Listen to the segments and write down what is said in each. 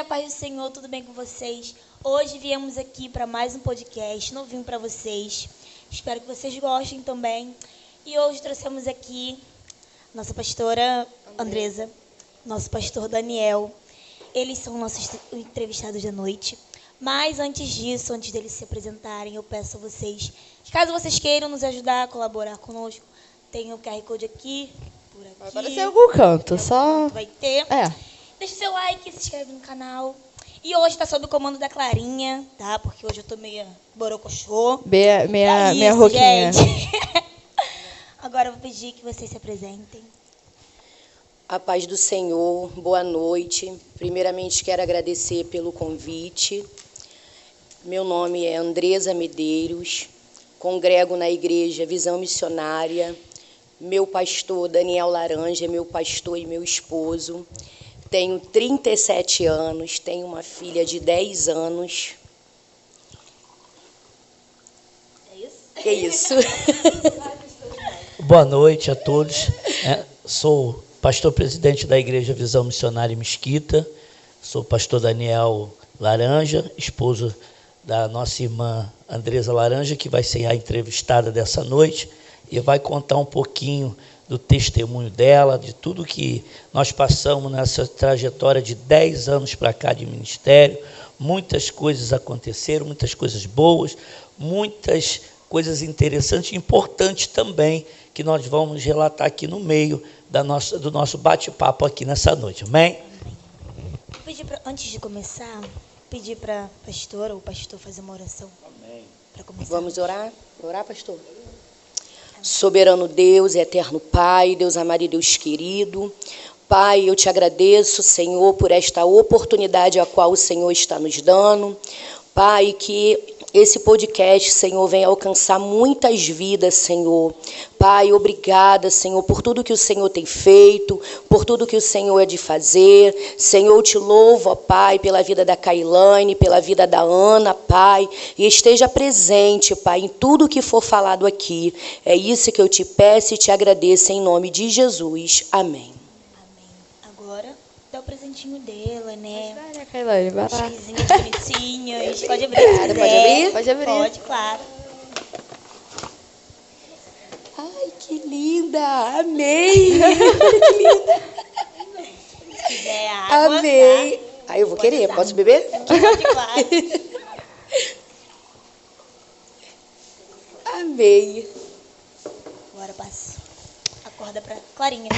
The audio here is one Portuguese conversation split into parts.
galera, paz do Senhor, tudo bem com vocês? Hoje viemos aqui para mais um podcast novinho para vocês. Espero que vocês gostem também. E hoje trouxemos aqui nossa pastora Andresa, nosso pastor Daniel. Eles são nossos entrevistados da noite. Mas antes disso, antes deles se apresentarem, eu peço a vocês, que caso vocês queiram nos ajudar, colaborar conosco, tem o QR Code aqui, por aqui. Vai aparecer em algum canto, só... Vai ter. Deixa o seu like, se inscreve no canal. E hoje tá sob o comando da Clarinha, tá? Porque hoje eu tô meio borocochô. Minha roquinha. Agora eu vou pedir que vocês se apresentem. A paz do Senhor, boa noite. Primeiramente quero agradecer pelo convite. Meu nome é Andresa Medeiros, congrego na igreja Visão Missionária. Meu pastor Daniel Laranja é meu pastor e meu esposo. Tenho 37 anos, tenho uma filha de 10 anos. É isso? Boa noite a todos. Sou pastor presidente da Igreja Visão Missionária Mesquita. Sou pastor Daniel Laranja, esposo da nossa irmã Andresa Laranja, que vai ser a entrevistada dessa noite e vai contar um pouquinho do testemunho dela, de tudo que nós passamos nessa trajetória de 10 anos para cá de ministério. Muitas coisas aconteceram, muitas coisas boas, muitas coisas interessantes e importantes também, que nós vamos relatar aqui no meio do nosso bate-papo aqui nessa noite. Amém? Antes de começar, pedir para a pastora ou pastor fazer uma oração. Amém. Para começar. Vamos orar? Orar, pastor? Soberano Deus, eterno Pai, Deus amado e Deus querido. Pai, eu te agradeço, Senhor, por esta oportunidade a qual o Senhor está nos dando. Pai, que esse podcast, Senhor, venha alcançar muitas vidas, Senhor. Pai, obrigada, Senhor, por tudo que o Senhor tem feito, por tudo que o Senhor é de fazer. Senhor, eu te louvo, ó Pai, pela vida da Kailane, pela vida da Ana, Pai, e esteja presente, Pai, em tudo que for falado aqui. É isso que eu te peço e te agradeço em nome de Jesus. Amém. Agora, dá o presentinho dela, né? Vai, Kailane, vai lá. Coisinhas bonitinhas. Pode abrir se quiser. Pode abrir? Pode abrir. Pode, claro. Ai, que linda! Amei! Se quiser água, Amei! tá? Aí eu vou Pode querer, usar. posso beber? Pode, claro. Amei! Agora passo a corda pra Clarinha.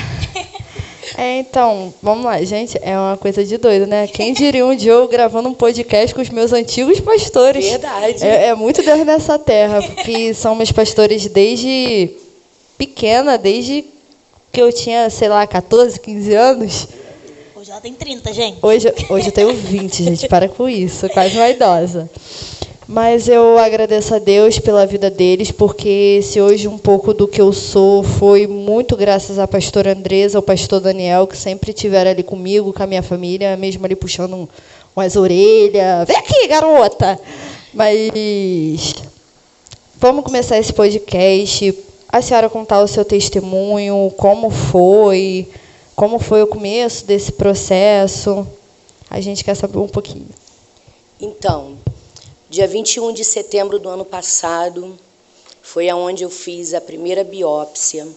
Então, vamos lá, gente, é uma coisa de doido, né? Quem diria um dia eu gravando um podcast com os meus antigos pastores? Verdade. É muito Deus nessa terra, porque são meus pastores desde pequena, desde que eu tinha, sei lá, 14, 15 anos. Hoje ela tem 30, gente. Hoje eu tenho 20, gente, para com isso, quase uma idosa. Mas eu agradeço a Deus pela vida deles, porque se hoje um pouco do que eu sou foi muito graças à pastora Andresa, ao pastor Daniel, que sempre estiveram ali comigo, com a minha família, mesmo ali puxando umas orelhas. Vem aqui, garota! Mas vamos começar esse podcast. A senhora contar o seu testemunho, como foi o começo desse processo. A gente quer saber um pouquinho. Então, dia 21 de setembro do ano passado, foi aonde eu fiz a primeira biópsia.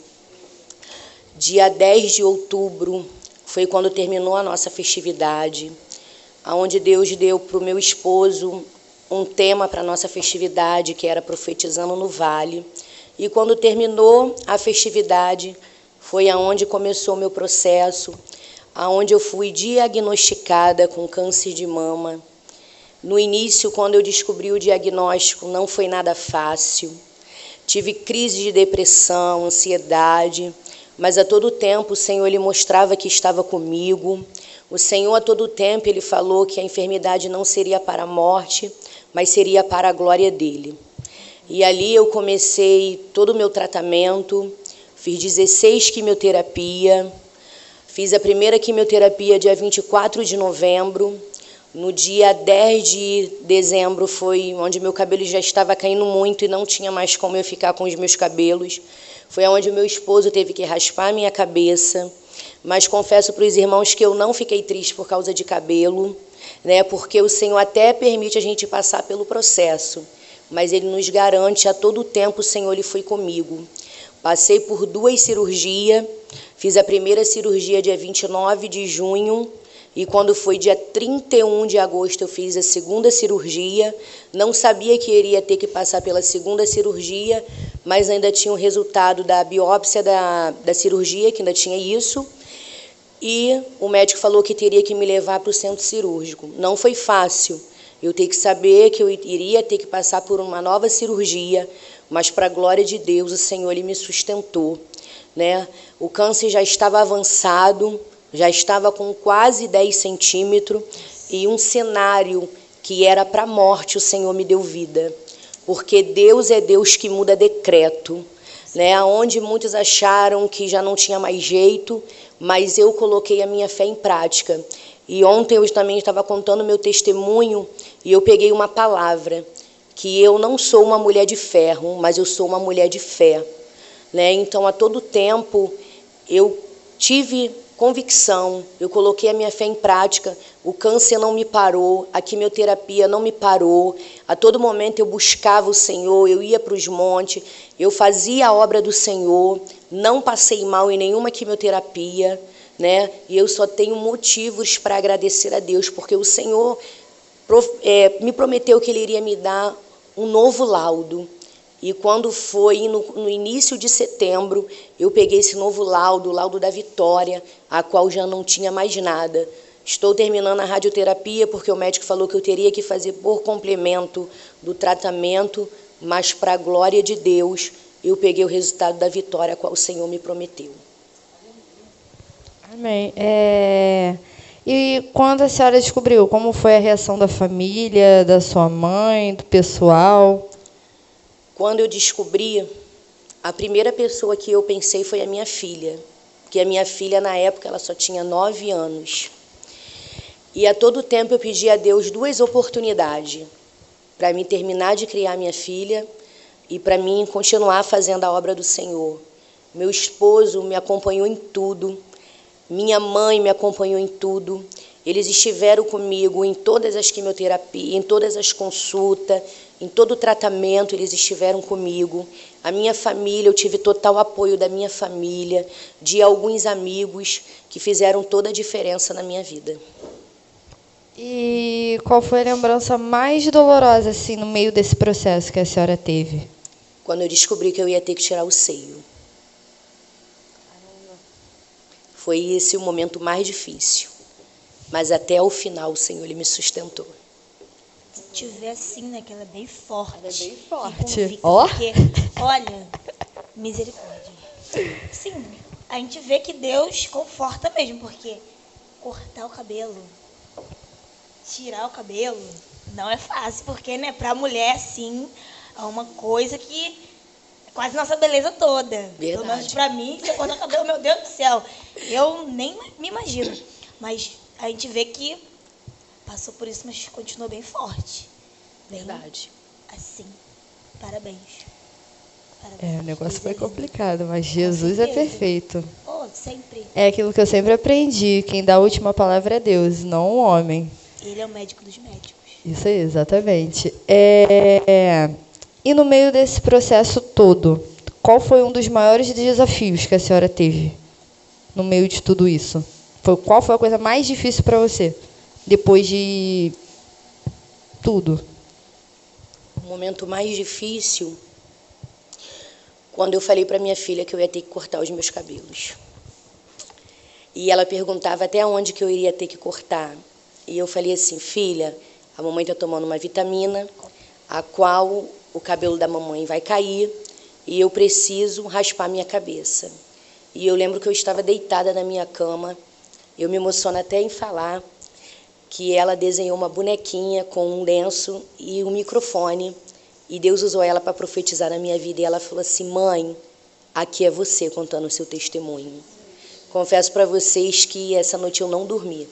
Dia 10 de outubro, foi quando terminou a nossa festividade, aonde Deus deu para o meu esposo um tema para a nossa festividade, que era Profetizando no Vale. E quando terminou a festividade, foi aonde começou o meu processo, aonde eu fui diagnosticada com câncer de mama. No início, quando eu descobri o diagnóstico, não foi nada fácil. Tive crise de depressão, ansiedade, mas a todo tempo o Senhor ele mostrava que estava comigo. O Senhor a todo tempo ele falou que a enfermidade não seria para a morte, mas seria para a glória dele. E ali eu comecei todo o meu tratamento, fiz 16 quimioterapia, fiz a primeira quimioterapia dia 24 de novembro, no dia 10 de dezembro foi onde meu cabelo já estava caindo muito e não tinha mais como eu ficar com os meus cabelos. Foi onde o meu esposo teve que raspar a minha cabeça, mas confesso para os irmãos que eu não fiquei triste por causa de cabelo, né? Porque o Senhor até permite a gente passar pelo processo, mas Ele nos garante a todo tempo, o Senhor Ele foi comigo. Passei por 2 cirurgias, fiz a primeira cirurgia dia 29 de junho, e quando foi dia 31 de agosto eu fiz a segunda cirurgia. Não sabia que iria ter que passar pela segunda cirurgia, mas ainda tinha o resultado da biópsia da cirurgia, que ainda tinha isso. E o médico falou que teria que me levar para o centro cirúrgico. Não foi fácil. Eu tenho que saber que eu iria ter que passar por uma nova cirurgia, mas para a glória de Deus, o Senhor Ele me sustentou, né? O câncer já estava avançado, já estava com quase 10 centímetros, e um cenário que era para a morte, o Senhor me deu vida. Porque Deus é Deus que muda decreto, né? Onde muitos acharam que já não tinha mais jeito, mas eu coloquei a minha fé em prática. E ontem eu também estava contando meu testemunho, e eu peguei uma palavra, que eu não sou uma mulher de ferro, mas eu sou uma mulher de fé, né? Então, a todo tempo, eu tive convicção, eu coloquei a minha fé em prática, o câncer não me parou, a quimioterapia não me parou, a todo momento eu buscava o Senhor, eu ia para os montes, eu fazia a obra do Senhor, não passei mal em nenhuma quimioterapia, né? E eu só tenho motivos para agradecer a Deus, porque o Senhor me prometeu que Ele iria me dar um novo laudo. E quando foi no início de setembro, eu peguei esse novo laudo, o laudo da vitória, a qual já não tinha mais nada. Estou terminando a radioterapia, porque o médico falou que eu teria que fazer por complemento do tratamento, mas para a glória de Deus, eu peguei o resultado da vitória, a qual o Senhor me prometeu. Amém. E quando a senhora descobriu, como foi a reação da família, da sua mãe, do pessoal? Quando eu descobri, a primeira pessoa que eu pensei foi a minha filha, porque a minha filha, na época, ela só tinha 9 anos. E a todo tempo eu pedi a Deus 2 oportunidades para mim terminar de criar minha filha e para mim continuar fazendo a obra do Senhor. Meu esposo me acompanhou em tudo, minha mãe me acompanhou em tudo. Eles estiveram comigo em todas as quimioterapias, em todas as consultas, em todo o tratamento, eles estiveram comigo. A minha família, eu tive total apoio da minha família, de alguns amigos que fizeram toda a diferença na minha vida. E qual foi a lembrança mais dolorosa, assim, no meio desse processo que a senhora teve? Quando eu descobri que eu ia ter que tirar o seio. Foi esse o momento mais difícil. Mas até o final o Senhor Ele me sustentou. Se tiver assim, né, que ela é bem forte. Ela é bem forte. Ó. Porque, olha, misericórdia. Sim, a gente vê que Deus conforta mesmo, porque cortar o cabelo, tirar o cabelo, não é fácil, porque, né, pra mulher, assim, é uma coisa que é quase nossa beleza toda. Verdade. Pelo menos pra mim, se eu cortar o cabelo, meu Deus do céu, eu nem me imagino. Mas a gente vê que passou por isso, mas continuou bem forte. Bem, Verdade. assim, parabéns. O negócio foi complicado, mas Jesus é perfeito. Oh, sempre. É aquilo que eu sempre aprendi, quem dá a última palavra é Deus, não o homem. Ele é o médico dos médicos. Isso aí, exatamente. E no meio desse processo todo, qual foi um dos maiores desafios que a senhora teve no meio de tudo isso? Qual foi a coisa mais difícil para você, depois de tudo? O momento mais difícil, quando eu falei para minha filha que eu ia ter que cortar os meus cabelos. E ela perguntava até onde que eu iria ter que cortar. E eu falei assim, filha, a mamãe está tomando uma vitamina, a qual o cabelo da mamãe vai cair, e eu preciso raspar minha cabeça. E eu lembro que eu estava deitada na minha cama, eu me emociono até em falar, que ela desenhou uma bonequinha com um lenço e um microfone, e Deus usou ela para profetizar na minha vida, e ela falou assim, mãe, aqui é você contando o seu testemunho. Confesso para vocês que essa noite eu não dormi.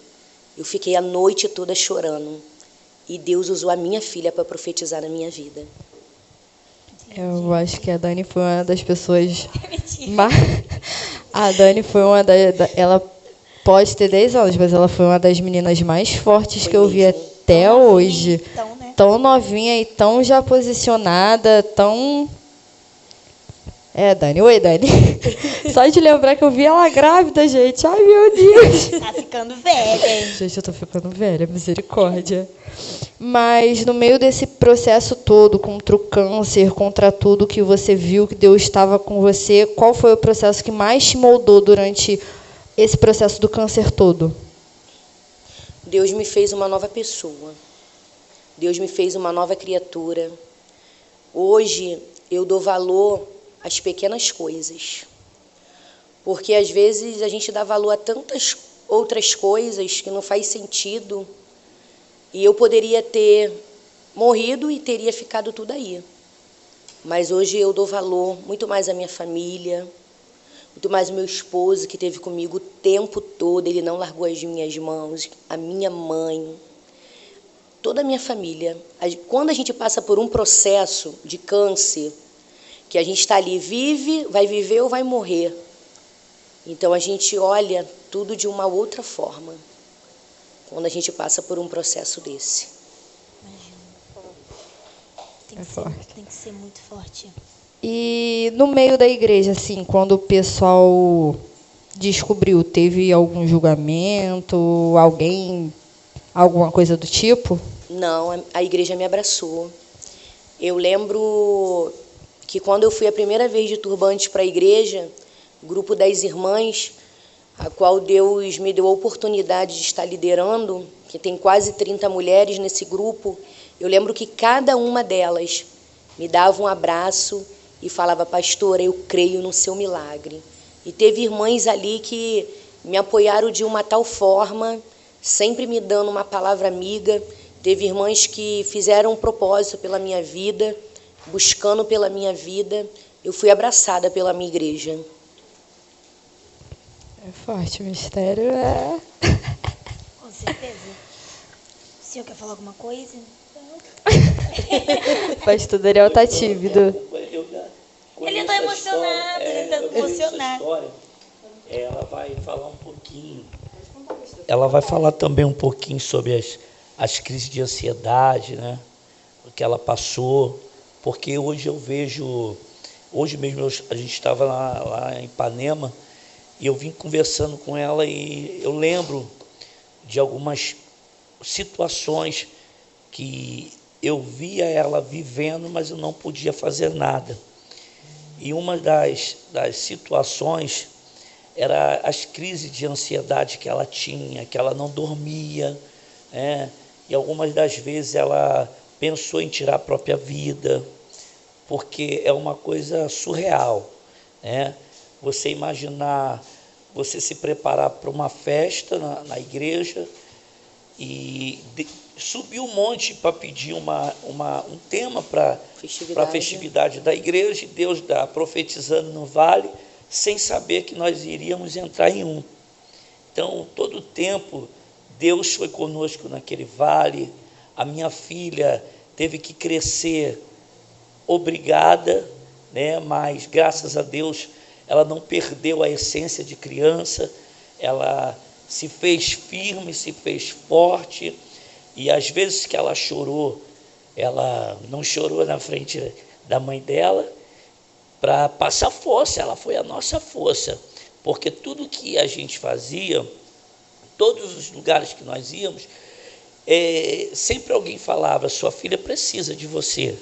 Eu fiquei a noite toda chorando. E Deus usou a minha filha para profetizar na minha vida. Eu acho que a Dani foi uma das pessoas... Mentira. A Dani foi uma ela pode ter 10 anos, mas ela foi uma das meninas mais fortes que eu vi até hoje. Então, né? Tão novinha e tão já posicionada, tão... Dani. Oi, Dani. Só de lembrar que eu vi ela grávida, gente. Ai, meu Deus. Tá ficando velha, hein? Gente, eu tô ficando velha, misericórdia. Mas no meio desse processo todo, contra o câncer, contra tudo que você viu, que Deus estava com você, qual foi o processo que mais te moldou durante esse processo do câncer todo? Deus me fez uma nova pessoa. Deus me fez uma nova criatura. Hoje eu dou valor às pequenas coisas. Porque às vezes a gente dá valor a tantas outras coisas que não faz sentido. E eu poderia ter morrido e teria ficado tudo aí. Mas hoje eu dou valor muito mais à minha família, muito mais ao meu esposo, que esteve comigo o tempo todo, ele não largou as minhas mãos, a minha mãe, toda a minha família. Quando a gente passa por um processo de câncer, que a gente está ali, vive, vai viver ou vai morrer. Então a gente olha tudo de uma outra forma, quando a gente passa por um processo desse. Tem que ser muito forte. E no meio da igreja, assim, quando o pessoal descobriu, teve algum julgamento, alguma coisa do tipo? Não, a igreja me abraçou. Eu lembro que quando eu fui a primeira vez de turbante para a igreja, grupo das irmãs, a qual Deus me deu a oportunidade de estar liderando, que tem quase 30 mulheres nesse grupo, eu lembro que cada uma delas me dava um abraço e falava: pastora, eu creio no seu milagre. E teve irmãs ali que me apoiaram de uma tal forma, sempre me dando uma palavra amiga. Teve irmãs que fizeram um propósito pela minha vida, buscando pela minha vida. Eu fui abraçada pela minha igreja. É forte, o mistério é... Com certeza. O senhor quer falar alguma coisa? O pastor Daniel tá tímido. Ele tá emocionado, ele tá emocionado. História, ela vai falar um pouquinho. Ela vai falar também um pouquinho sobre as crises de ansiedade, né? O que ela passou. Porque hoje eu vejo... Hoje mesmo a gente estava lá em Ipanema, e eu vim conversando com ela e eu lembro de algumas situações que eu via ela vivendo, mas eu não podia fazer nada. E uma das situações era as crises de ansiedade que ela tinha, que ela não dormia, né? E algumas das vezes ela pensou em tirar a própria vida, porque é uma coisa surreal, né? Você imaginar, você se preparar para uma festa na igreja e subir um monte para pedir um tema para a festividade da igreja, e Deus profetizando no vale, sem saber que nós iríamos entrar em um. Então, todo o tempo, Deus foi conosco naquele vale. A minha filha teve que crescer obrigada, né? Mas, graças a Deus, ela não perdeu a essência de criança, ela se fez firme, se fez forte, e às vezes que ela chorou, ela não chorou na frente da mãe dela para passar força, ela foi a nossa força, porque tudo que a gente fazia, todos os lugares que nós íamos, sempre alguém falava: sua filha precisa de você,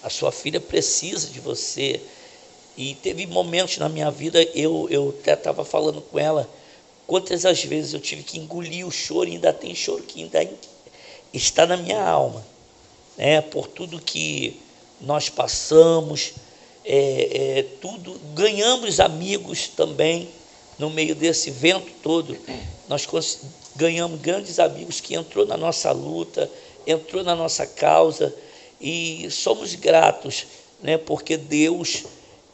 a sua filha precisa de você. E teve momentos na minha vida, eu até estava falando com ela, quantas as vezes eu tive que engolir o choro, e ainda tem choro que ainda está na minha alma, né? Por tudo que nós passamos, tudo, ganhamos amigos também, no meio desse vento todo, nós ganhamos grandes amigos que entrou na nossa luta, entrou na nossa causa, e somos gratos, né? Porque Deus,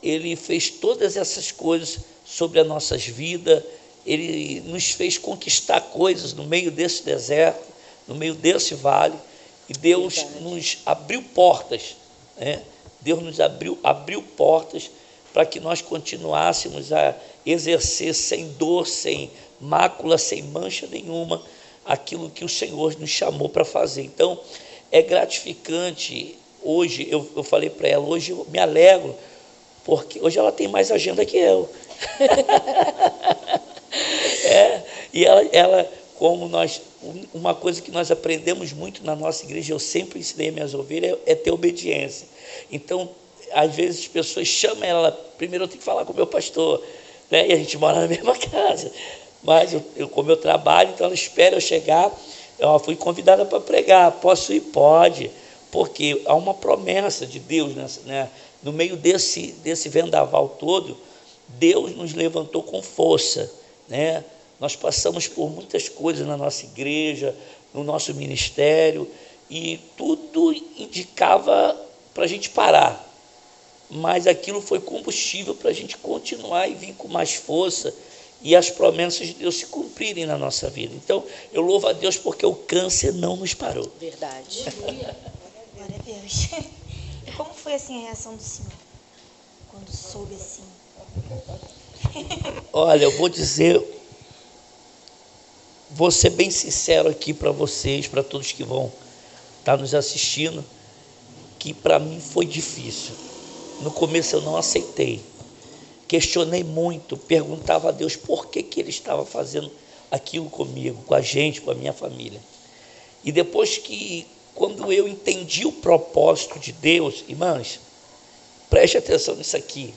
Ele fez todas essas coisas sobre as nossas vidas, Ele nos fez conquistar coisas no meio desse deserto, no meio desse vale, e Deus nos abriu portas, né? Deus nos abriu portas para que nós continuássemos a exercer sem dor, sem mácula, sem mancha nenhuma, aquilo que o Senhor nos chamou para fazer. Então, é gratificante. Hoje, eu falei para ela, hoje eu me alegro, porque hoje ela tem mais agenda que eu. E ela, como nós, uma coisa que nós aprendemos muito na nossa igreja, eu sempre ensinei minhas ovelhas, é ter obediência. Então, às vezes as pessoas chamam ela, primeiro eu tenho que falar com o meu pastor, né? E a gente mora na mesma casa, mas como eu trabalho, então ela espera eu chegar. Eu fui convidada para pregar, posso ir? Pode, porque há uma promessa de Deus, né? No meio desse vendaval todo, Deus nos levantou com força, né? Nós passamos por muitas coisas na nossa igreja, no nosso ministério, e tudo indicava para a gente parar, mas aquilo foi combustível para a gente continuar e vir com mais força e as promessas de Deus se cumprirem na nossa vida. Então, eu louvo a Deus porque o câncer não nos parou. Verdade. Glória a Deus. E como foi assim a reação do Senhor quando soube assim? Olha, eu vou ser bem sincero aqui para vocês, para todos que vão estar nos assistindo, que para mim foi difícil. No começo eu não aceitei, questionei muito, perguntava a Deus por que Ele estava fazendo aquilo comigo, com a gente, com a minha família. E depois quando eu entendi o propósito de Deus, irmãs, preste atenção nisso aqui,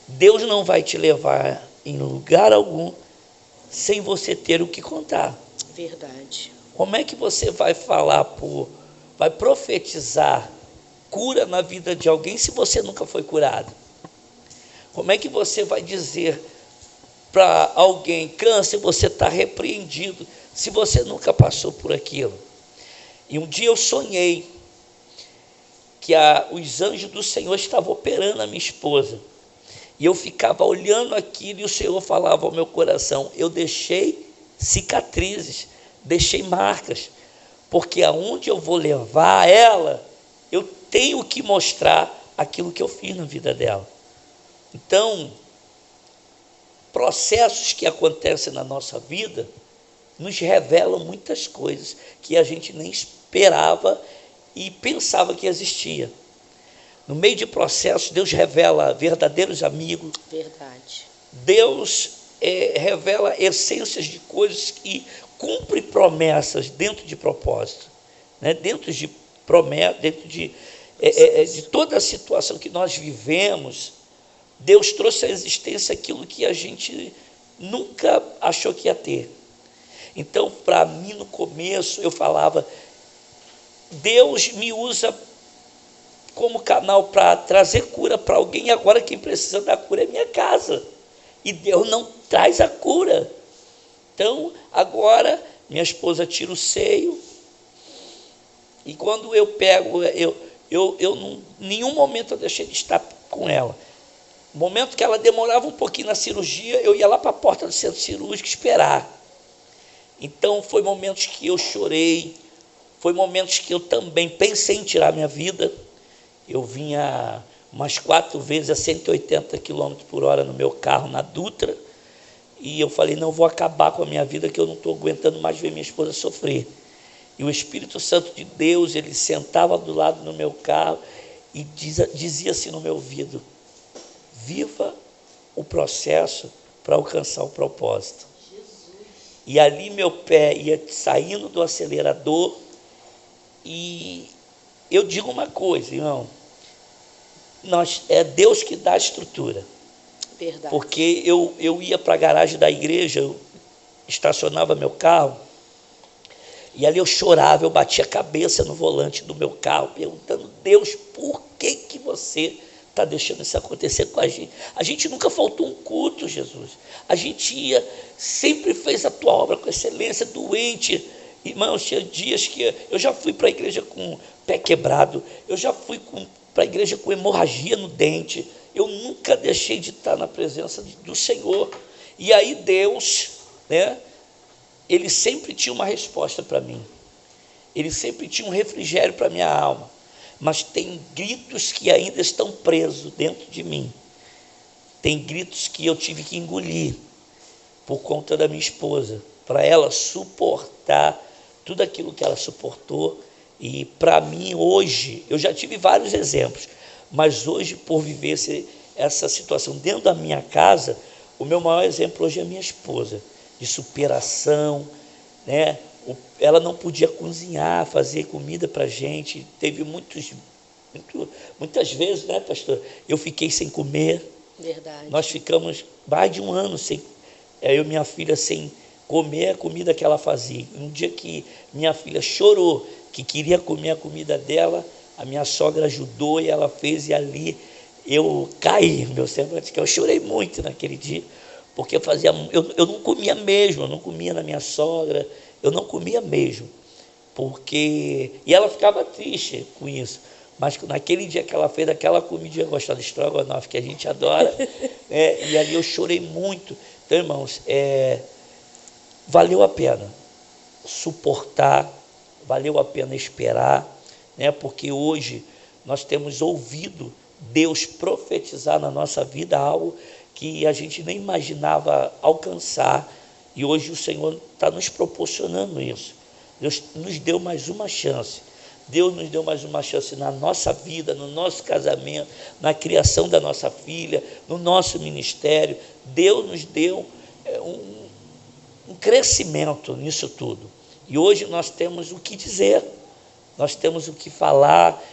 Deus não vai te levar em lugar algum sem você ter o que contar. Verdade. Como é que você vai vai profetizar cura na vida de alguém se você nunca foi curado? Como é que você vai dizer para alguém, câncer, você está repreendido, se você nunca passou por aquilo? E um dia eu sonhei que os anjos do Senhor estavam operando a minha esposa, e eu ficava olhando aquilo, e o Senhor falava ao meu coração, eu deixei cicatrizes, deixei marcas, porque aonde eu vou levar ela, eu tenho que mostrar aquilo que eu fiz na vida dela. Então, processos que acontecem na nossa vida nos revelam muitas coisas que a gente nem esperava e pensava que existia. No meio de processos, Deus revela verdadeiros amigos. Verdade. Deus revela essências de coisas que cumprem promessas dentro de propósito, né? Dentro de promessa, dentro de toda a situação que nós vivemos, Deus trouxe à existência aquilo que a gente nunca achou que ia ter. Então, para mim, no começo, eu falava, Deus me usa como canal para trazer cura para alguém, e agora quem precisa da cura é minha casa, e Deus não traz a cura. Então, agora, minha esposa tira o seio, e quando eu pego, em nenhum momento eu deixei de estar com ela. No momento que ela demorava um pouquinho na cirurgia, eu ia lá para a porta do centro cirúrgico esperar. Então, foi momentos que eu chorei, foi momentos que eu também pensei em tirar minha vida. Eu vinha umas 4 vezes a 180 km por hora no meu carro, na Dutra, e eu falei, não, vou acabar com a minha vida, que eu não estou aguentando mais ver minha esposa sofrer. E o Espírito Santo de Deus, ele sentava do lado do meu carro e dizia assim no meu ouvido, viva o processo para alcançar o propósito. Jesus. E ali meu pé ia saindo do acelerador, e eu digo uma coisa, irmão, é Deus que dá a estrutura. Verdade. Porque eu ia para a garagem da igreja, eu estacionava meu carro, e ali eu chorava, eu batia a cabeça no volante do meu carro, perguntando, Deus, por que você está deixando isso acontecer com a gente? A gente nunca faltou um culto, Jesus. A gente sempre fez a tua obra com excelência, doente. Irmãos, tinha dias que eu já fui para a igreja com pé quebrado, eu já fui para a igreja com hemorragia no dente, eu nunca deixei de estar na presença do Senhor. E aí Deus, né, ele sempre tinha uma resposta para mim, ele sempre tinha um refrigério para a minha alma. mas tem gritos que ainda estão presos dentro de mim. Tem gritos que eu tive que engolir por conta da minha esposa, para ela suportar tudo aquilo que ela suportou. E para mim hoje, eu já tive vários exemplos, mas hoje, por viver essa situação dentro da minha casa, o meu maior exemplo hoje é a minha esposa, de superação, né? Ela não podia cozinhar, fazer comida para a gente, teve muitas vezes, né, pastor? Eu fiquei sem comer. Verdade. Nós ficamos mais de um ano eu e minha filha sem comer a comida que ela fazia. Um dia que minha filha chorou, que queria comer a comida dela, a minha sogra ajudou e ela fez, e ali eu caí, meu semblante, que eu chorei muito naquele dia, porque eu não comia mesmo, eu não comia na minha sogra, eu não comia mesmo, e ela ficava triste com isso. Mas naquele dia que ela fez aquela comidinha gostosa de estrogonofe, que a gente adora, e ali eu chorei muito. Então, irmãos, valeu a pena suportar, valeu a pena esperar, né? Porque hoje nós temos ouvido Deus profetizar na nossa vida algo que a gente nem imaginava alcançar, e hoje o Senhor está nos proporcionando isso. Deus nos deu mais uma chance. Deus nos deu mais uma chance na nossa vida, no nosso casamento, na criação da nossa filha, no nosso ministério. Deus nos deu um crescimento nisso tudo. E hoje nós temos o que dizer, nós temos o que falar,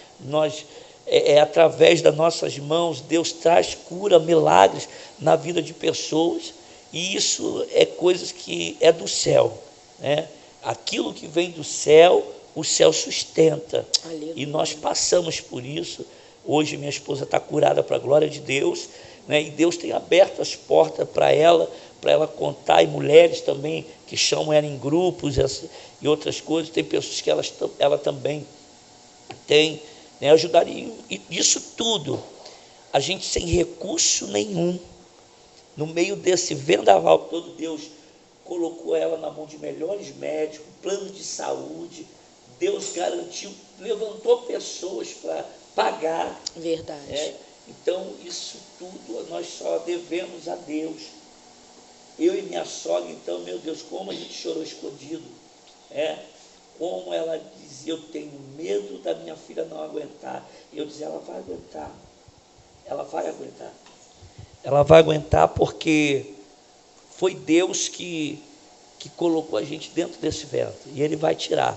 através das nossas mãos, Deus traz cura, milagres na vida de pessoas, e isso é coisas que é do céu, né? Aquilo que vem do céu, o céu sustenta. Aleluia. E nós passamos por isso. Hoje minha esposa está curada para a glória de Deus, né? E Deus tem aberto as portas para ela contar, e mulheres também que chamam ela em grupos e outras coisas. Tem pessoas que ela também tem, né, ajudaria. E isso tudo, a gente sem recurso nenhum, no meio desse vendaval todo, Deus colocou ela na mão de melhores médicos, plano de saúde. Deus garantiu, levantou pessoas para pagar. Verdade. Então, isso tudo nós só devemos a Deus. Eu e minha sogra, então, meu Deus, como a gente chorou escondido. Como ela dizia, eu tenho medo da minha filha não aguentar. E eu dizia, ela vai aguentar. Ela vai aguentar. Ela vai aguentar porque foi Deus que colocou a gente dentro desse vento. E Ele vai tirar.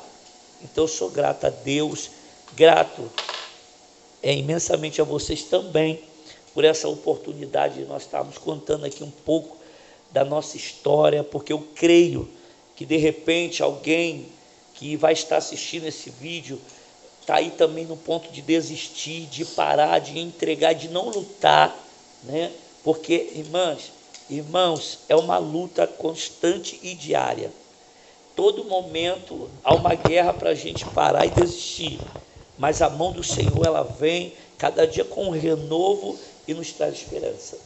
Então eu sou grato a Deus, grato imensamente a vocês também por essa oportunidade de nós estarmos contando aqui um pouco da nossa história, porque eu creio que de repente alguém que vai estar assistindo esse vídeo está aí também no ponto de desistir, de parar, de entregar, de não lutar, né? Porque, irmãos, é uma luta constante e diária. Todo momento há uma guerra para a gente parar e desistir, mas a mão do Senhor, ela vem cada dia com um renovo e nos traz esperança.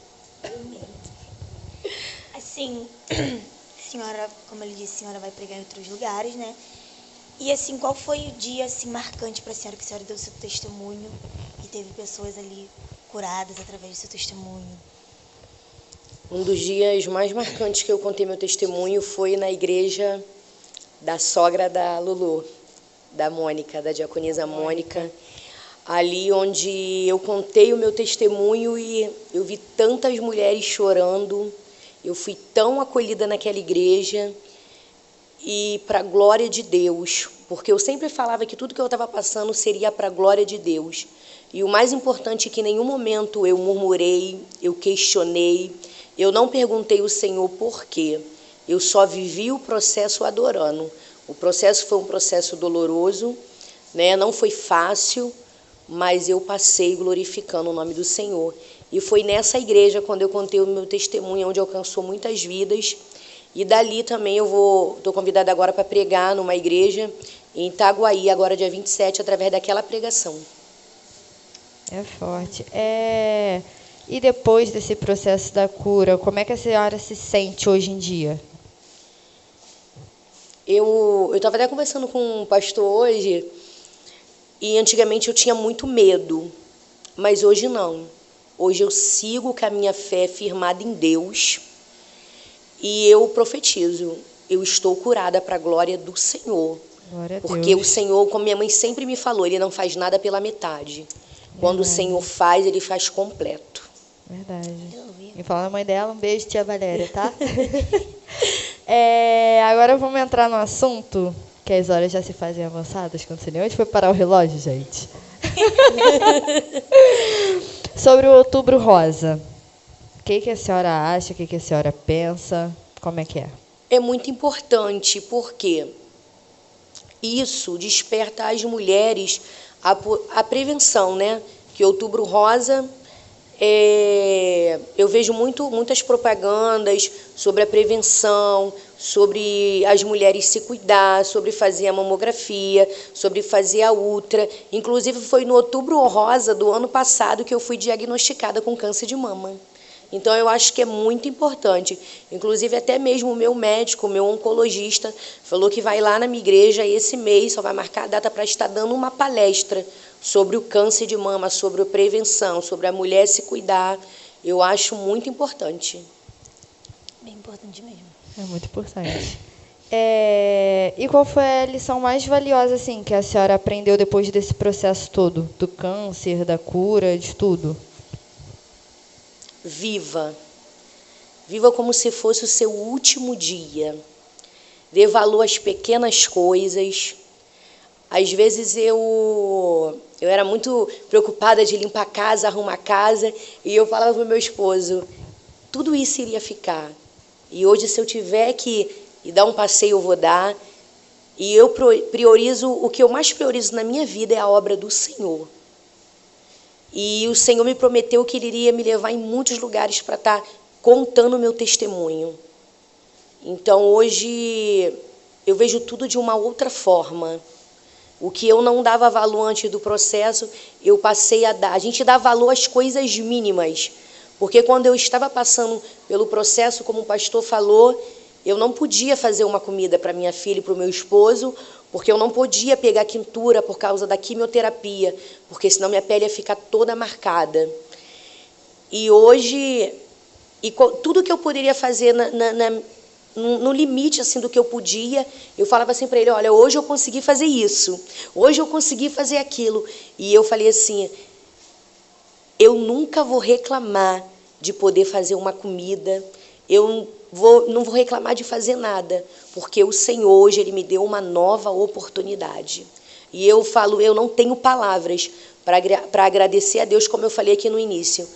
Assim, senhora, como ele disse, a senhora vai pregar em outros lugares, né? E assim, qual foi o dia assim marcante para a senhora, que a senhora deu seu testemunho e teve pessoas ali curadas através do seu testemunho? Um dos dias mais marcantes que eu contei meu testemunho foi na igreja da sogra da Lulu, da Mônica, da diaconisa Mônica, ali onde eu contei o meu testemunho e eu vi tantas mulheres chorando. Eu fui tão acolhida naquela igreja, e para a glória de Deus, porque eu sempre falava que tudo que eu estava passando seria para a glória de Deus. E o mais importante é que em nenhum momento eu murmurei, eu questionei, eu não perguntei ao Senhor por quê. Eu só vivi o processo adorando. O processo foi um processo doloroso, né? Não foi fácil, mas eu passei glorificando o nome do Senhor. E foi nessa igreja, quando eu contei o meu testemunho, onde alcançou muitas vidas. E dali também estou convidada agora para pregar numa igreja em Itaguaí, agora dia 27, através daquela pregação. É forte. E depois desse processo da cura, como é que a senhora se sente hoje em dia? Eu estava até conversando com um pastor hoje, E antigamente eu tinha muito medo, mas hoje não. Hoje eu sigo com a minha fé firmada em Deus e eu profetizo. Eu estou curada para a glória do Senhor. Glória a Porque Deus. o Senhor, como minha mãe sempre me falou, Ele não faz nada pela metade. Quando o Senhor faz, Ele faz completo. Verdade. Aleluia. E falar da mãe dela, um beijo, tia Valéria, tá? Agora vamos entrar no assunto, que as horas já se fazem avançadas, quando você nem onde foi parar o relógio, gente. Sobre o Outubro Rosa. O que a senhora acha? O que a senhora pensa? Como é que é? É muito importante, porque isso desperta as mulheres a prevenção, né? Que Outubro Rosa, eu vejo muitas propagandas sobre a prevenção, sobre as mulheres se cuidar, sobre fazer a mamografia, sobre fazer a ultra. Inclusive, foi no Outubro Rosa do ano passado que eu fui diagnosticada com câncer de mama. Então, eu acho que é muito importante. Inclusive, até mesmo o meu médico, o meu oncologista, falou que vai lá na minha igreja esse mês, só vai marcar a data para estar dando uma palestra sobre o câncer de mama, sobre a prevenção, sobre a mulher se cuidar. Eu acho muito importante. Bem importante mesmo. É muito importante. E qual foi a lição mais valiosa, assim, que a senhora aprendeu depois desse processo todo? Do câncer, da cura, de tudo? Viva. Viva como se fosse o seu último dia. Dê valor às pequenas coisas. Às vezes eu era muito preocupada de limpar a casa, arrumar a casa, e eu falava para o meu esposo, tudo isso iria ficar. E hoje, se eu tiver que dar um passeio, eu vou dar. E eu priorizo, o que eu mais priorizo na minha vida é a obra do Senhor. E o Senhor me prometeu que Ele iria me levar em muitos lugares para estar contando o meu testemunho. Então, hoje, eu vejo tudo de uma outra forma. O que eu não dava valor antes do processo, eu passei a dar. A gente dá valor às coisas mínimas. Porque quando eu estava passando pelo processo, como o pastor falou, eu não podia fazer uma comida para minha filha e para o meu esposo, porque eu não podia pegar quintura por causa da quimioterapia, porque senão minha pele ia ficar toda marcada. E hoje, tudo que eu poderia fazer no limite assim, do que eu podia, eu falava assim para ele, olha, hoje eu consegui fazer isso, hoje eu consegui fazer aquilo. E eu falei assim, eu nunca vou reclamar de poder fazer uma comida, eu não vou reclamar de fazer nada, porque o Senhor hoje Ele me deu uma nova oportunidade. E eu falo, eu não tenho palavras para agradecer a Deus, como eu falei aqui no início.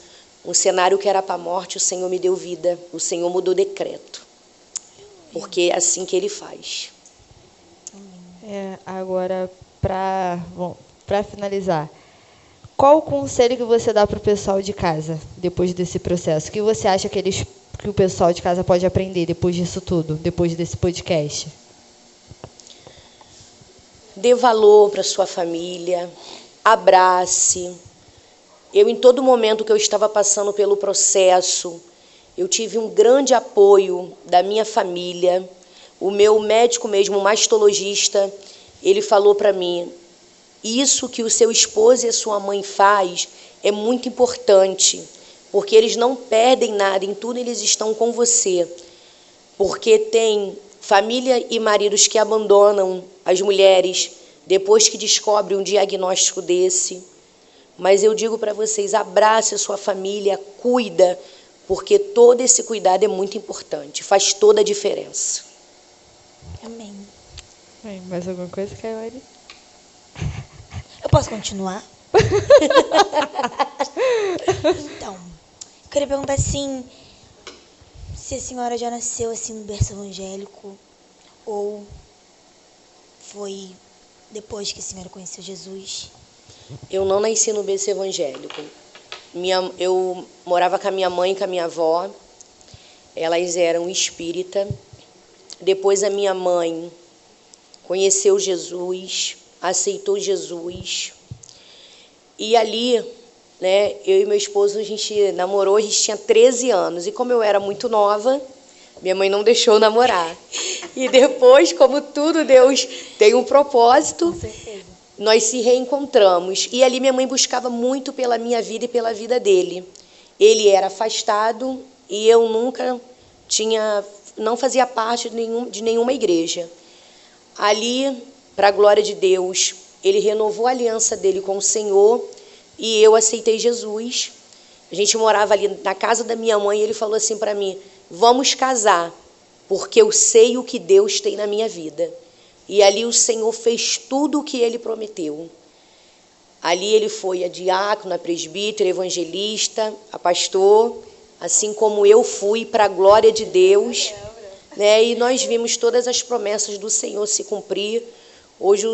Um cenário que era para a morte, o Senhor me deu vida, o Senhor mudou o decreto. Porque é assim que Ele faz. Agora, para finalizar, qual o conselho que você dá para o pessoal de casa, depois desse processo? O que você acha que o pessoal de casa pode aprender depois disso tudo, depois desse podcast? Dê valor para sua família, abrace. Eu, em todo momento que eu estava passando pelo processo, eu tive um grande apoio da minha família. O meu médico mesmo, o mastologista, ele falou para mim, isso que o seu esposo e a sua mãe faz é muito importante, porque eles não perdem nada, em tudo eles estão com você. Porque tem família e maridos que abandonam as mulheres depois que descobrem um diagnóstico desse. Mas eu digo para vocês, abrace a sua família, cuida, porque todo esse cuidado é muito importante, faz toda a diferença. Amém. Mais alguma coisa, Caioane? Eu posso continuar? Então, eu queria perguntar assim, se a senhora já nasceu assim no berço evangélico ou foi depois que a senhora conheceu Jesus? Eu não nasci no berço evangélico. Eu morava com a minha mãe e com a minha avó. Elas eram espírita. Depois a minha mãe conheceu Jesus, aceitou Jesus. E ali, né, eu e meu esposo, a gente namorou, a gente tinha 13 anos. E como eu era muito nova, minha mãe não deixou namorar. E depois, como tudo, Deus tem um propósito. Com certeza. nós se reencontramos. E ali minha mãe buscava muito pela minha vida e pela vida dele. Ele era afastado e eu nunca não fazia parte de nenhuma igreja. Ali, para a glória de Deus, ele renovou a aliança dele com o Senhor e eu aceitei Jesus. A gente morava ali na casa da minha mãe e ele falou assim para mim: vamos casar, porque eu sei o que Deus tem na minha vida. E ali o Senhor fez tudo o que ele prometeu. Ali ele foi a diácono, a presbítero, a evangelista, a pastor, assim como eu fui, para a glória de Deus, né? E nós vimos todas as promessas do Senhor se cumprir. Hoje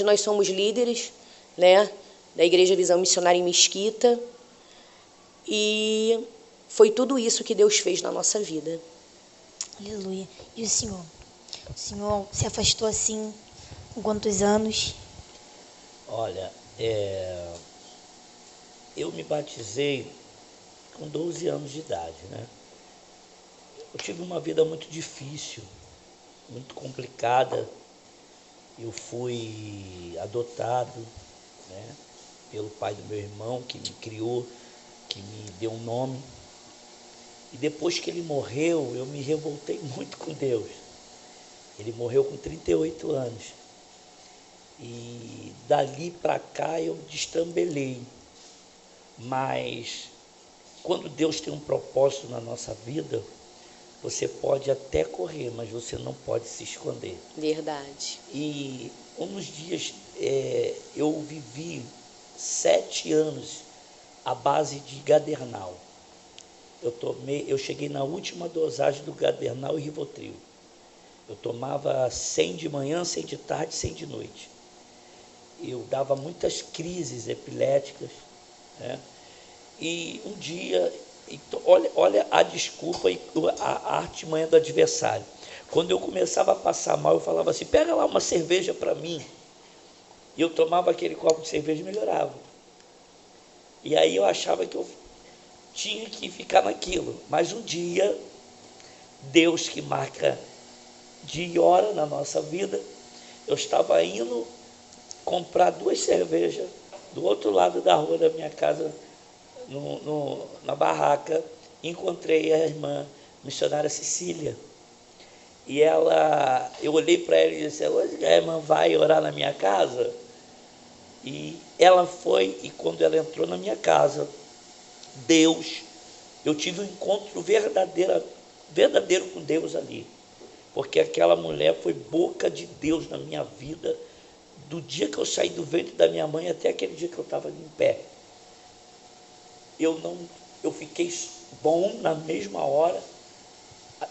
nós somos líderes, né, da Igreja Visão Missionária em Mesquita. E foi tudo isso que Deus fez na nossa vida. Aleluia. E o senhor? O senhor se afastou assim com quantos anos? Olha, eu me batizei com 12 anos de idade, né? Eu tive uma vida muito difícil, muito complicada. Eu fui adotado, né, pelo pai do meu irmão, que me criou, que me deu um nome. E depois que ele morreu, eu me revoltei muito com Deus. Ele morreu com 38 anos. E dali para cá eu destrambelhei. Mas quando Deus tem um propósito na nossa vida, você pode até correr, mas você não pode se esconder. Verdade. E uns dias eu vivi 7 anos à base de Gadernal. Eu cheguei na última dosagem do Gadernal e Rivotril. Eu tomava 100 de manhã, 100 de tarde, 100 de noite. Eu dava muitas crises epiléticas, né? E um dia, olha a desculpa e a artimanha do adversário. Quando eu começava a passar mal, eu falava assim: pega lá uma cerveja para mim. E eu tomava aquele copo de cerveja e melhorava. E aí eu achava que eu tinha que ficar naquilo. Mas um dia, Deus, que marca dia e hora na nossa vida, eu estava indo comprar 2 cervejas do outro lado da rua da minha casa, na barraca. Encontrei a irmã missionária Cecília. E eu olhei para ela e disse: hoje a irmã vai orar na minha casa? E ela foi, e quando ela entrou na minha casa, eu tive um encontro verdadeiro com Deus ali. Porque aquela mulher foi boca de Deus na minha vida, do dia que eu saí do ventre da minha mãe até aquele dia que eu estava em pé. Eu fiquei bom na mesma hora.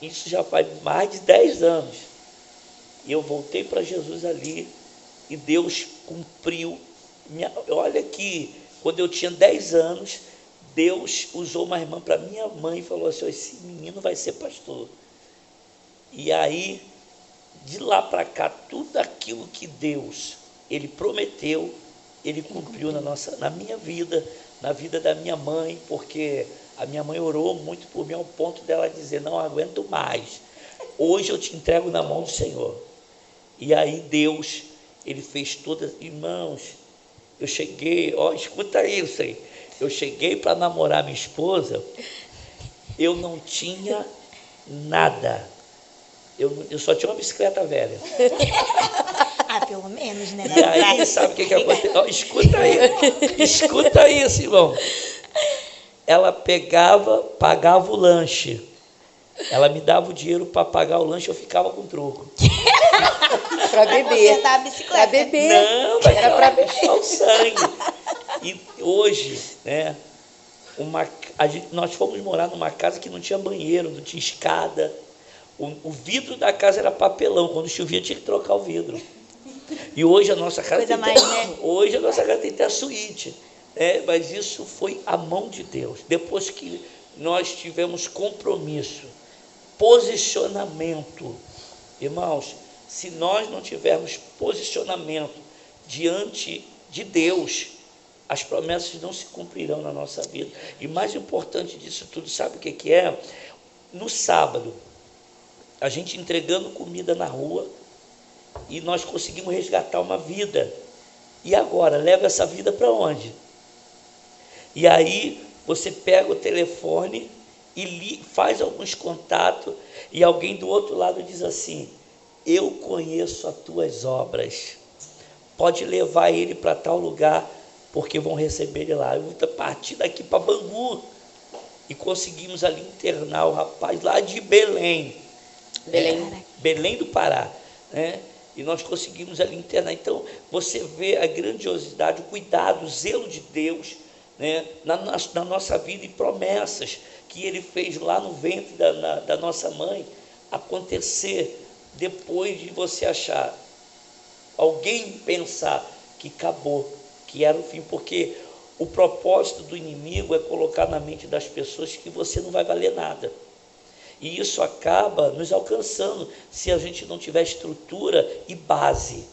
Isso já faz mais de 10 anos. E eu voltei para Jesus ali, e Deus cumpriu. Olha que, quando eu tinha 10 anos, Deus usou uma irmã para minha mãe e falou assim: esse menino vai ser pastor. E aí, de lá para cá, tudo aquilo que Deus, Ele prometeu, Ele cumpriu na minha vida, na vida da minha mãe, porque a minha mãe orou muito por mim ao ponto dela dizer: não aguento mais, hoje eu te entrego na mão do Senhor. E aí Deus, Ele fez todas. Irmãos, eu cheguei, escuta isso aí, eu cheguei para namorar minha esposa, eu não tinha nada. Eu só tinha uma bicicleta velha. Pelo menos, né? E aí, sabe o que aconteceu? Escuta isso, irmão. Ela pagava o lanche. Ela me dava o dinheiro para pagar o lanche, eu ficava com troco. Para beber. Pra bicicleta. Para beber. Não, era para beber o sangue. E hoje, né, nós fomos morar numa casa que não tinha banheiro, não tinha escada. O vidro da casa era papelão, quando chovia tinha que trocar o vidro. E hoje a nossa casa hoje a nossa casa tem até a suíte, né? Mas isso foi a mão de Deus. Depois que nós tivemos compromisso, posicionamento, irmãos, se nós não tivermos posicionamento diante de Deus, as promessas não se cumprirão na nossa vida. E mais importante disso tudo, sabe o que é? No sábado, a gente entregando comida na rua, e nós conseguimos resgatar uma vida. E agora, leva essa vida para onde? E aí você pega o telefone e faz alguns contatos e alguém do outro lado diz assim: eu conheço as tuas obras, pode levar ele para tal lugar, porque vão receber ele lá. Eu vou partir daqui para Bangu. E conseguimos ali internar o rapaz lá de Belém. Belém do Pará, né? E nós conseguimos ali internar. Então, você vê a grandiosidade, o cuidado, o zelo de Deus, né, na nossa vida, e promessas que Ele fez lá no ventre da nossa mãe acontecer depois de você achar, alguém pensar que acabou, que era o fim, porque o propósito do inimigo é colocar na mente das pessoas que você não vai valer nada. E isso acaba nos alcançando se a gente não tiver estrutura e base,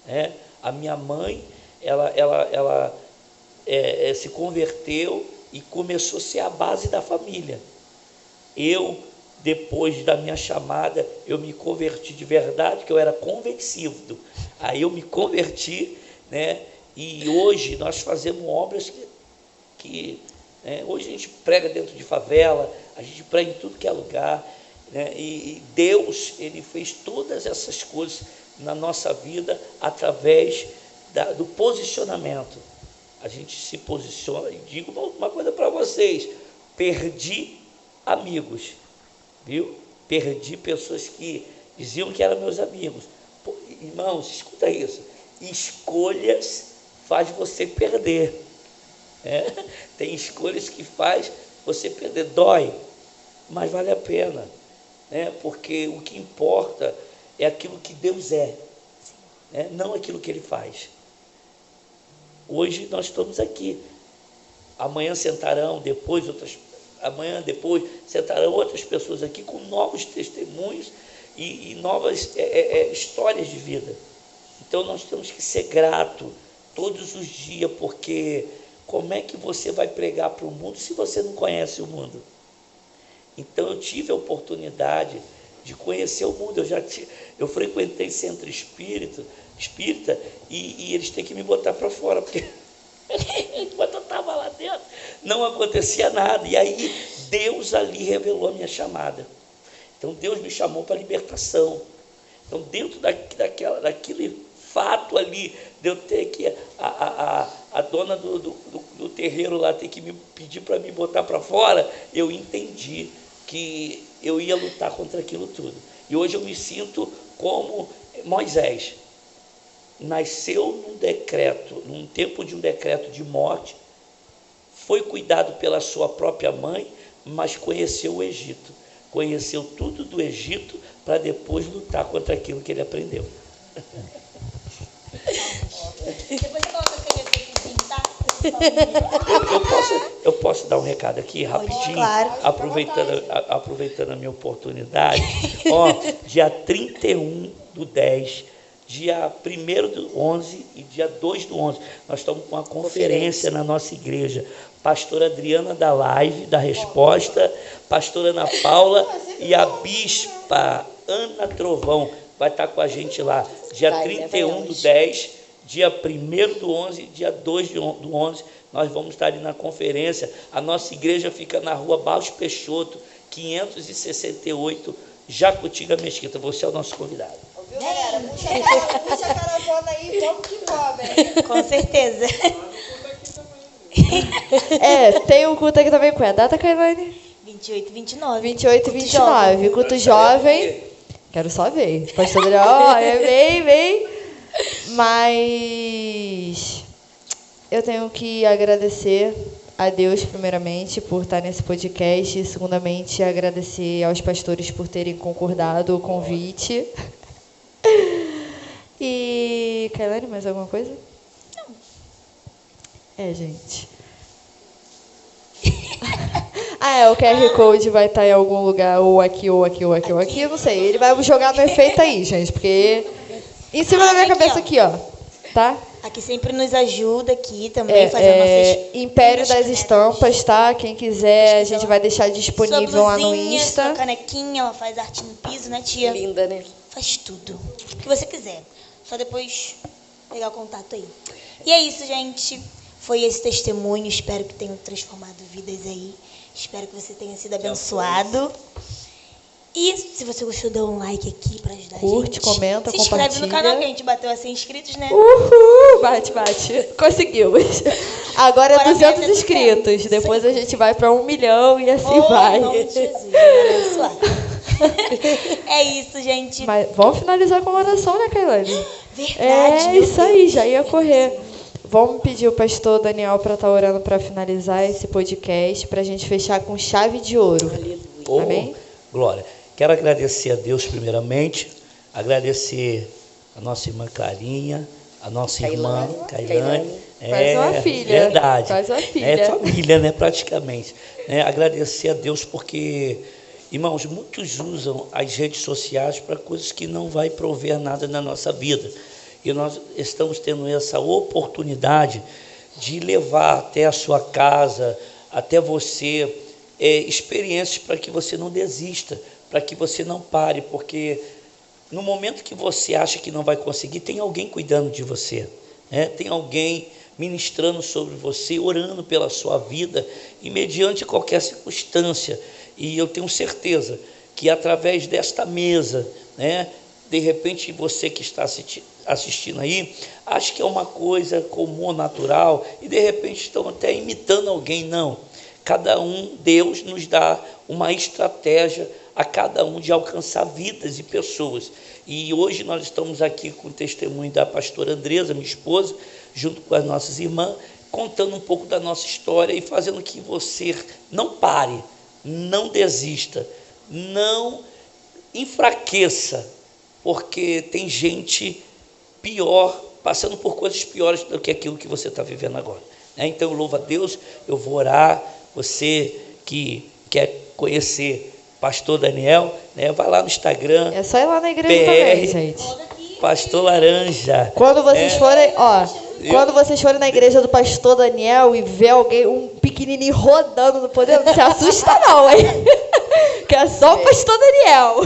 né? A minha mãe, ela se converteu e começou a ser a base da família. Eu, depois da minha chamada, eu me converti de verdade, que eu era convencido. Aí eu me converti, né? E hoje nós fazemos obras que hoje a gente prega dentro de favela, a gente prega em tudo que é lugar, né? E Deus, Ele fez todas essas coisas na nossa vida através do posicionamento. A gente se posiciona. E digo uma coisa para vocês: perdi amigos, viu? Perdi pessoas que diziam que eram meus amigos. Pô, irmãos, escuta isso: escolhas faz você perder. Tem escolhas que faz você perder, dói, mas vale a pena, né? Porque o que importa é aquilo que Deus é, né? Não aquilo que Ele faz. Hoje nós estamos aqui, amanhã sentarão outras pessoas aqui com novos testemunhos e novas histórias de vida. Então nós temos que ser gratos todos os dias, porque como é que você vai pregar para o mundo se você não conhece o mundo? Então eu tive a oportunidade de conhecer o mundo. Eu frequentei centro espírita e eles têm que me botar para fora, porque enquanto eu estava lá dentro não acontecia nada. E aí Deus ali revelou a minha chamada. Então Deus me chamou para a libertação. Então dentro daquele fato ali, de eu ter que a dona do terreiro lá ter que me pedir para me botar para fora, eu entendi que eu ia lutar contra aquilo tudo. E hoje eu me sinto como Moisés. Nasceu num tempo de um decreto de morte, foi cuidado pela sua própria mãe, mas conheceu o Egito, conheceu tudo do Egito para depois lutar contra aquilo que ele aprendeu. Depois você coloca a caneta aqui, tá? Eu posso dar um recado aqui rapidinho? Claro. Aproveitando a minha oportunidade. Dia 31/10, dia 1/11 e dia 2/11, nós estamos com uma conferência na nossa igreja. Pastora Adriana da Live, da Resposta, pastora Ana Paula e a bispa Ana Trovão vai estar com a gente lá. Dia 31/10, dia 1/11 e dia 2/11, nós vamos estar ali na conferência. A nossa igreja fica na rua Baixo Peixoto, 568, Jacutinga, Mesquita. Você é o nosso convidado. Ouviu, galera? Puxa a caravana aí, vamos que vamos, hein? Com certeza. Tem um culto aqui também. Qual é a data, Kailane? 28 e 29. 28 e 29. Culto jovem. Quero só ver. Pastor Adriano, vem. Mas eu tenho que agradecer a Deus, primeiramente, por estar nesse podcast. E, segundamente, agradecer aos pastores por terem concordado o convite. E, Kailane, mais alguma coisa? Não. Gente. O QR Code vai estar em algum lugar, ou aqui, eu não sei. Ele vai jogar no efeito aí, gente, porque em cima da minha cabeça aqui, ó, tá? Aqui sempre nos ajuda aqui também, fazer nossas... Império das Estampas, tá? Quem quiser, a gente vai deixar disponível lá no Insta. Sua canequinha, ela faz arte no piso, né, tia? Linda, né? Faz tudo. O que você quiser. Só depois pegar o contato aí. E é isso, gente. Foi esse testemunho. Espero que tenha transformado vidas aí. Espero que você tenha sido abençoado. E se você gostou, dá um like aqui pra ajudar a gente. Curte, comenta, se inscreve compartilha. no canal, que a gente bateu a 100 inscritos, né? Uhul! Bate. Conseguimos. Agora é Agora 200 meta inscritos. 200. Depois a gente vai para 1 milhão e assim Oh, vai. em nome de Jesus, abençoado. É isso, gente. Mas vamos finalizar com uma oração, né, Kailane? Verdade. É meu isso aí, Deus. já ia correr. Vamos pedir o pastor Daniel para estar orando para finalizar esse podcast, para a gente fechar com chave de ouro. Aleluia. Amém? Glória. Quero agradecer a Deus primeiramente, agradecer a nossa irmã Clarinha, a nossa irmã Kailane. Quase uma filha. Verdade. Quase uma filha. É família, né, praticamente. Agradecer a Deus porque, irmãos, muitos usam as redes sociais para coisas que não vai prover nada na nossa vida. E nós estamos tendo essa oportunidade de levar até a sua casa, até você, experiências para que você não desista, para que você não pare, porque no momento que você acha que não vai conseguir, tem alguém cuidando de você, né? Tem alguém ministrando sobre você, orando pela sua vida, e mediante qualquer circunstância. E eu tenho certeza que através desta mesa, né, de repente você que está assistindo aí, acha que é uma coisa comum, natural, e de repente estão até imitando alguém. Não. Cada um, Deus nos dá uma estratégia a cada um de alcançar vidas e pessoas. E hoje nós estamos aqui com o testemunho da pastora Andresa, minha esposa, junto com as nossas irmãs, contando um pouco da nossa história e fazendo que você não pare, não desista, não enfraqueça, porque tem gente pior, passando por coisas piores do que aquilo que você está vivendo agora. Então eu louvo a Deus, eu vou orar. Você que quer conhecer Pastor Daniel, né, vai lá no Instagram. É só ir lá na igreja também, gente. Pastor Laranja. Quando vocês forem, quando vocês forem na igreja do pastor Daniel e ver alguém, um pequenininho rodando no poder, não se assusta não, hein? Que é só o pastor Daniel.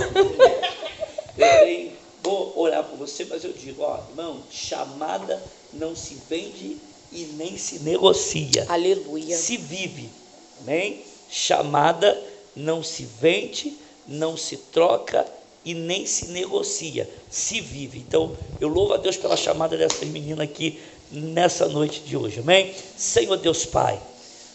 Vou orar por você, mas eu digo, irmão, chamada não se vende e nem se negocia. Aleluia. Se vive. Amém? Chamada não se vende, não se troca e nem se negocia, se vive. Então, eu louvo a Deus pela chamada dessas meninas aqui nessa noite de hoje, amém? Senhor Deus Pai,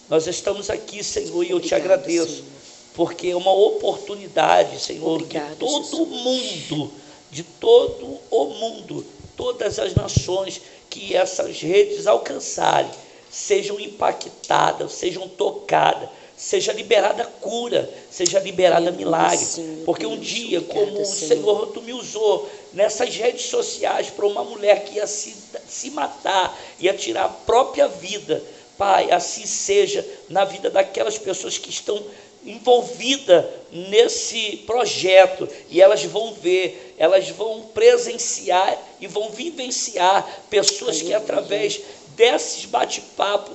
nós estamos aqui, Senhor, e eu te agradeço, Senhor, porque é uma oportunidade, Senhor, de todo mundo, de todo o mundo, todas as nações que essas redes alcançarem, sejam impactadas, sejam tocadas, seja liberada cura, seja liberada milagre, porque um dia, como o Senhor, tu me usou nessas redes sociais para uma mulher que ia se matar, ia tirar a própria vida, Pai, assim seja na vida daquelas pessoas que estão envolvidas nesse projeto, e elas vão ver, elas vão presenciar e vão vivenciar pessoas que através desses bate-papo,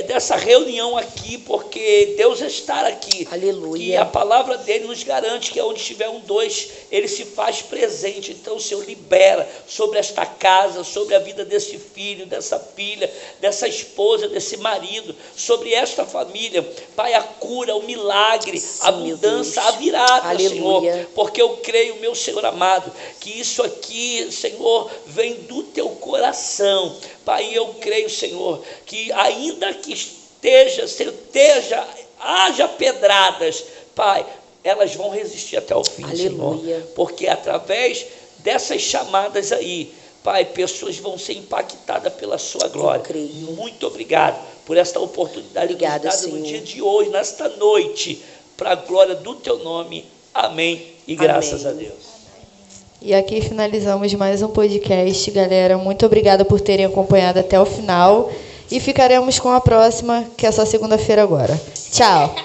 dessa reunião aqui, porque Deus está aqui. Aleluia. E a palavra dele nos garante que onde estiver um, dois, ele se faz presente. Então o Senhor libera sobre esta casa, sobre a vida desse filho, dessa filha, dessa esposa, desse marido, sobre esta família, Pai, a cura, o milagre, a mudança, a virada, aleluia, Senhor, porque eu creio, meu Senhor amado, que isso aqui, Senhor, vem do teu coração, Pai. Eu creio, Senhor, que ainda que haja pedradas, Pai, elas vão resistir até o fim, aleluia, Senhor, porque através dessas chamadas aí, Pai, pessoas vão ser impactadas pela sua glória. Muito obrigado por esta oportunidade dada no dia de hoje, nesta noite, para a glória do teu nome. Amém. E graças a Deus. E aqui finalizamos mais um podcast, galera. Muito obrigada por terem acompanhado até o final. E ficaremos com a próxima, que é só segunda-feira agora. Tchau!